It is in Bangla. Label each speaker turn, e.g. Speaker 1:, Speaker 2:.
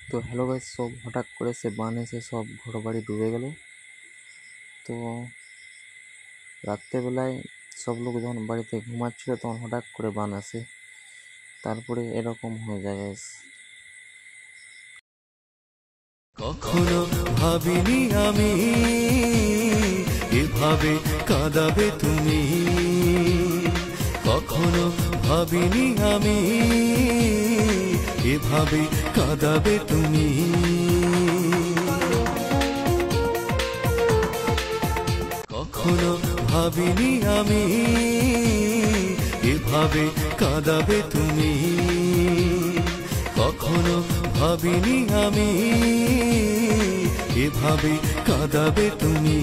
Speaker 1: তো হ্যালো গাইস, সব হঠাৎ করে সে বান এসে সব ঘরবাড়ি ডুবে গেল। তো রাত্রেবেলায় সব লোক যখন বাড়িতে ঘুমাচ্ছিল তখন হঠাৎ করে বান আসে, তারপরে এরকম হয়ে যায় গাইস।
Speaker 2: কখনো ভাবিনি আমি এভাবে কাঁদাবে তুমি, কখনো ভাবিনি আমি এভাবে কাঁদাবে তুমি। কখনো ভাবিনি আমি এভাবে কাঁদাবে তুমি, কখনো ভাবিনি আমি এভাবে কাঁদাবে তুমি।